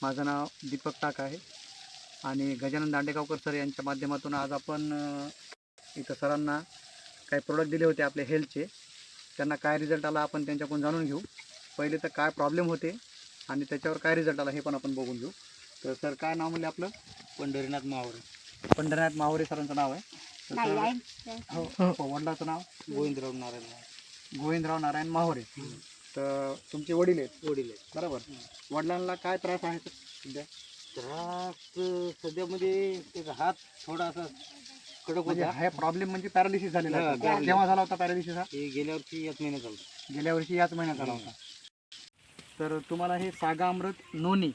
माझं नाव दीपक टाक आहे आणि गजानन दांडेगावकर सर यांच्या माध्यमातून आज आपण इथं सरांना काही प्रोडक्ट दिले होते आपले हेल्थचे. त्यांना काय रिझल्ट आला आपण त्यांच्याकडून जाणून घेऊ. पहिले तर काय प्रॉब्लेम होते आणि त्याच्यावर काय रिझल्ट आला हे पण आपण बघून घेऊ. तर सर काय नाव म्हणले आपलं? पंढरीनाथ मावरे. पंढरीनाथ मावरे सरांचं नाव आहे. हो, वडिलांचं नाव गोविंदराव नारायण मावरे. तर तुमचे वडील आहेत? वडील आहेत. बरोबर. वडिलांना काय त्रास आहे सध्या? त्रास सध्या म्हणजे त्याचा हात थोडासा कडक म्हणजे होता. हा प्रॉब्लेम म्हणजे पॅरालिसिस झालेला आहे. paralysis. केव्हा झाला होता पॅरालिसिस हा? हे गेल्या वर्षी याच महिन्यात झालं. गेल्या वर्षी याच महिन्यात झाला होता. तर तुम्हाला हे सागा अमृत नोनी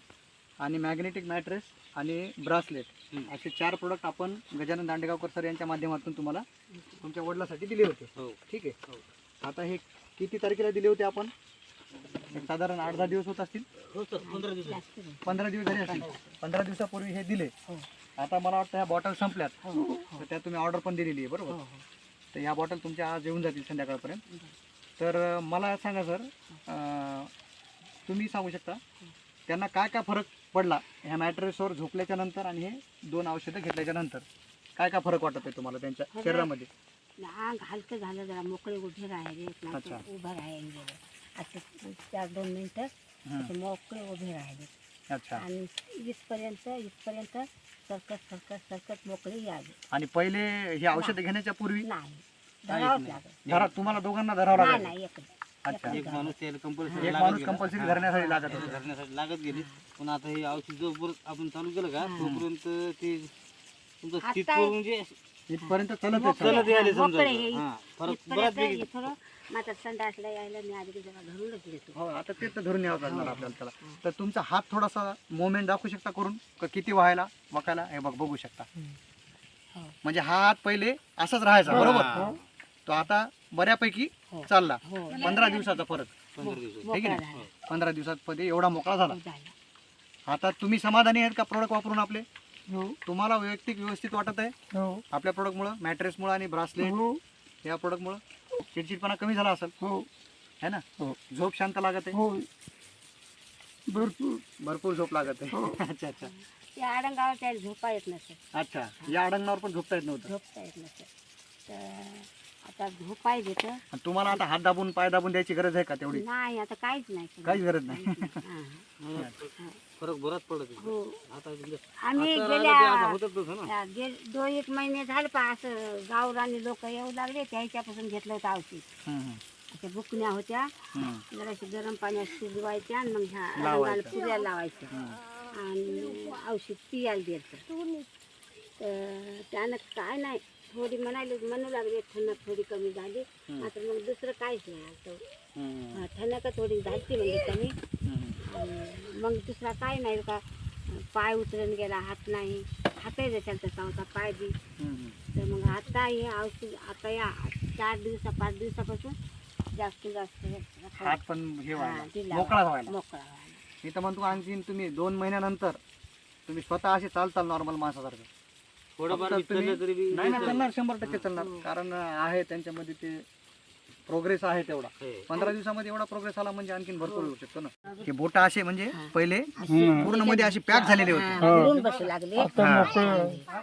आणि मॅग्नेटिक मॅट्रेस आणि ब्रासलेट असे 4 प्रोडक्ट आपण गजानन दांडेगावकर सर यांच्या माध्यमातून तुम्हाला तुमच्या वडिलांसाठी दिले होते. हो. ठीक आहे. आता हे किती तारखेला दिले होते आपण? एक साधारण 8-10 दिवस होत असतील. हो सर, 15 दिवस. 15 दिवस झाले असतील. 15 दिवसापूर्वी हे दिले. आता मला वाटतं ह्या बॉटल संपल्यात. तर त्या तुम्ही ऑर्डर पण दिलेली आहे बरोबर. तर ह्या बॉटल तुमच्या आज येऊन जातील संध्याकाळपर्यंत. तर मला सांगा सर, तुम्ही सांगू शकता त्यांना काय काय फरक पडला ह्या मॅट्रेसवर झोपल्याच्या नंतर आणि हे 2 औषधं घेतल्याच्या नंतर? काय काय फरक वाटत आहे तुम्हाला त्यांच्या शरीरामध्ये? अंग हलकं झालं, जरा मोकळे उभे राहिले, अच्छा. उभं राहिले असं 4-2 मिनिटं असं मोकळे उभे राहिले. अच्छा. आणि इथपर्यंत सरकत मोकळे आले. आणि पहिले हे औषधं घेण्याच्या पूर्वी नाही धरावंच लागत. घरात तुम्हाला दोघांना धरावं नाही लागेल? नाही एकच. अच्छा. एक माणूस त्याला कंपल्सरी एक माणूस कंपल्सरी धरण्यासाठी लागत होता. धरण्यासाठी लागत गेली. पण आता हे औषध जोपर्यंत आपण चालू केलं का तोपर्यंत ते तुमचं आता स्थितपूर म्हणजे इथपर्यंत चलत मोकळे. आहे. चलत यायला मोकळे समजा. हे. हा, फरक इथपर्यंत बराच वेगळी. इथं माझा संडासला यायला मी आधी जरा धरूनच घेतो. हो, आता तेच तर धरून यावं लागणार आपल्याला त्याला. तर तुमचा हात थोडासा मोमेंट दाखवू शकता करून का किती व्हायला वाकायला? हे बघू शकता. हो. म्हणजे हा हात पहिले असाच राहायचा बरोबर. हा. तो आता बऱ्यापैकी हो. चालला. हो. 15 दिवसाचा फरक. 15 दिवस. ठीक मोकळा आहे झाला. 15 दिवसात मध्ये एवढा मोकळा झाला. झाला. आता तुम्ही समाधानी आहेत का प्रोडक्ट वापरून आपले? हो. तुम्हाला वैयक्तिक व्यवस्थित वाटत आहे हो. आपल्या प्रोडक्टमुळं, मॅट्रेसमुळं आणि ब्रासलेट या प्रोडक्टमुळं? चिडचिडपणा कमी झाला असेल हो. है ना? हो. झोप शांत लागत आहे? हो. भरपूर. भरपूर झोप लागत आहे. अच्छा अच्छा त्या आडंगावर त्याला झोपा येत नसत. अच्छा. या अडंगणावर पण झोपता येत नव्हतं. झोपता येत नसत. तर आता झोपाय देत आणि तुम्हाला आता हात दाबून पाय दाबून द्यायची गरज आहे का तेवढी? नाही. आता काहीच नाही केलं. काहीच गरज नाही. हा. फरक बराच पडत आहे. हो. आता म्हणजे आम्ही आता राहिलं ते आता गेल्या होतच तसं ना. 2-1 महिने झाले पा असं गावरानी लोक येऊ लागले, त्याच्यापासून घेतलं होतं औषध. हम्म, अशा बुकण्या होत्या, हम्म, जराशी गरम पाण्यात शिजवायच्या आणि मग ह्या लावायच्या. रंगाला पुऱ्या लावायच्या आणि औषध पियाला द्यायचं. तर त्यानं काय नाही, थोडी म्हणू लागले थंड थोडी कमी झाली. आता मग दुसरं काहीच नाही. हम्म, थंड का थोडी झाली म्हणजे कमी. हम्म. मग दुसरा काय नाही का, पाय उतरून गेला, हात नाही, हातही जशाल तसा होता, पाय बी. हम्म. तर मग आता हे औषध आता या 4-5 दिवसापासून जास्त हात पण हे हा, व्हायला दिला. मोकळा व्हायला. मोकळा व्हायला. मी तर म्हणतो आणखीन तुम्ही 2 महिन्यानंतर तुम्ही स्वतः असे चालताल नॉर्मल माणसासारखं. थोडंफार फक्त तुम्ही- विचारलं तरी बी नाही ना, चालणार 100% चालणार. कारण आहे त्यांच्यामध्ये ते प्रोग्रेस आहे तेवढा. हे. 15 दिवसामध्ये एवढा प्रोग्रेस आला म्हणजे आणखीन भरपूर होऊ शकतो ना. हे बोट असे म्हणजे पहिले असे पूर्ण मध्ये असे पॅक झालेले होते. हा, धरून बसू लागले.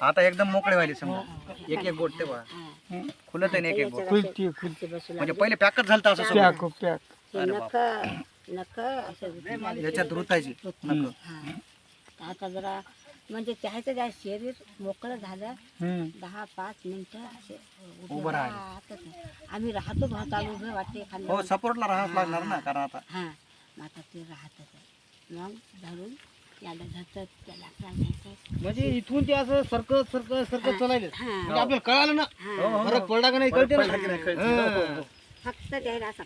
आता एकदम मोकळे व्हायले समजा. एक एक बोट ते बघा हा. खुलत आहे ना एक एक बोट. असे बसू म्हणजे पहिले पॅकच झालं असं समजा. लागले. ते नख असं याच्यात रुतायची नख. हा. आता जरा म्हणजे त्याचं जरा शरीर मोकळं झालं. 10-5 मिनिटं असे उभं राहिलं. राहतच नाही. आम्ही राहतो भाताला उभं वाटते हो, खाल्लं. सपोर्टला राहावंच लागणार ना. कारण आता हा, मग आता ते राहतच आहे. मग धरून याला धरतात, त्याला काय घ्यायचं. म्हणजे इथून ते असं सरकत चालायचं. हा. म्हणजे आपल्याला कळालं ना हा. फरक पडला का नाही कळते ना. पडला की नाही कळते. हा. फक्त त्याला असा